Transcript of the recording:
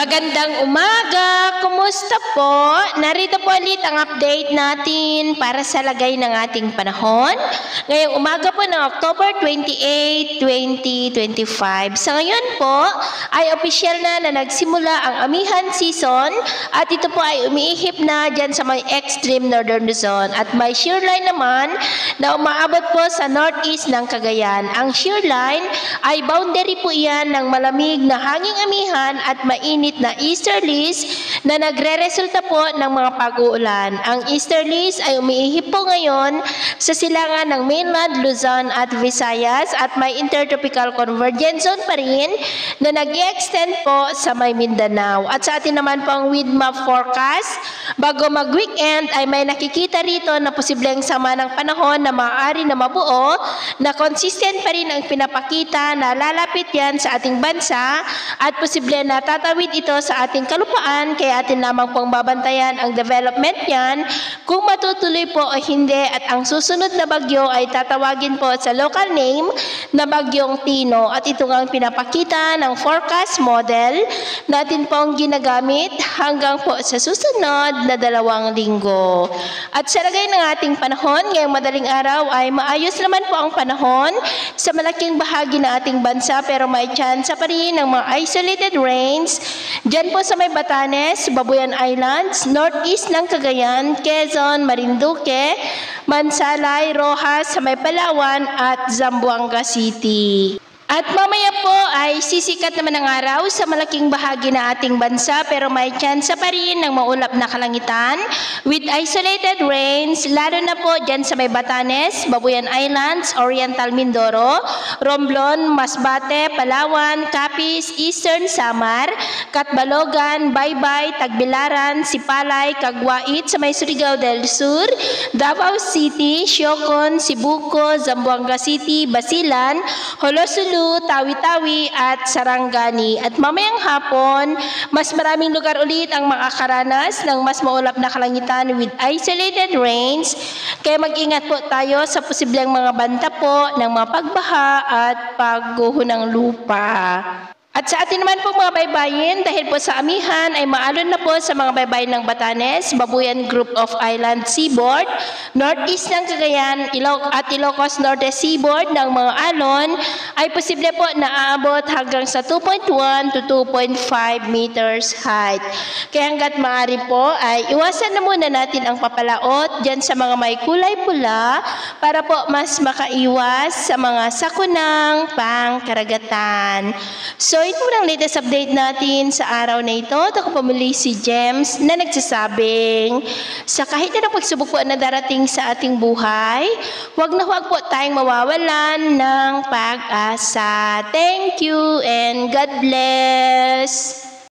Magandang umaga! Kumusta po? Narito po ulit ang update natin para sa lagay ng ating panahon. Ngayong umaga po ng October 28, 2025. Sa ngayon po ay opisyal na nagsimula ang amihan season at ito po ay umiihip na dyan sa may extreme northern Luzon. At may shear line naman na umaabot po sa northeast ng Cagayan. Ang shear line ay boundary po yan ng malamig na hanging amihan at mainit na easterlies na nagre-resulta po ng mga pag-uulan. Ang easterlies ay umiihip po ngayon sa silangan ng mainland Luzon at Visayas at may intertropical convergence zone pa rin na nag-extend po sa may Mindanao. At sa atin naman po ang wind map forecast, bago mag-weekend ay may nakikita rito na posibleng sama ng panahon na maaari na mabuo na consistent pa rin ang pinapakita na lalapit yan sa ating bansa at posible na tatawid ito sa ating kalupaan, kaya atin lamang pong babantayan ang development niyan kung matutuloy po o hindi. At ang susunod na bagyo ay tatawagin po sa local name na Bagyong Tino at ito ang pinapakita ng forecast model natin pong ginagamit hanggang po sa susunod na 2 linggo. At sa lagay ng ating panahon ngayong madaling araw ay maayos naman po ang panahon sa malaking bahagi ng ating bansa, pero may chance pa rin ng mga isolated rains dyan po sa may Batanes, Babuyan Islands, northeast ng Cagayan, Quezon, Marinduque, Mansalay, Rojas, sa may Palawan at Zamboanga City. At mamaya po ay sisikat naman ang araw sa malaking bahagi ng ating bansa, pero may chance pa rin ng maulap na kalangitan with isolated rains, lalo na po dyan sa may Batanes, Babuyan Islands, Oriental Mindoro, Romblon, Masbate, Palawan, Capiz, Eastern Samar, Catbalogan, Baybay, Tagbilaran, Sipalay, Caguait, sa may Surigao del Sur, Davao City, Siocon, Sibuco, Zamboanga City, Basilan, Holosulu, Tawi-Tawi at Sarangani. At mamayang hapon, mas maraming lugar ulit ang makakaranas ng mas maulap na kalangitan with isolated rains. Kaya mag-ingat po tayo sa posibleng mga banta po ng mga pagbaha at pagguho ng lupa. At sa atin naman po mga baybayin, dahil po sa amihan ay maalon na po sa mga baybayin ng Batanes, Babuyan Group of Island Seaboard, northeast ng Cagayan, at Ilocos Norte Seaboard ng mga alon ay posible po na aabot hanggang sa 2.1 to 2.5 meters height. Kaya hanggat maaari po ay iwasan na muna natin ang papalaot dyan sa mga may kulay pula para po mas makaiwas sa mga sakunang pangkaragatan. So ito ang latest update natin sa araw na ito. Ako pamuli si James na nagsasabing sa kahit na pagsubok po na darating sa ating buhay, huwag na huwag po tayong mawawalan ng pag-asa. Thank you and God bless!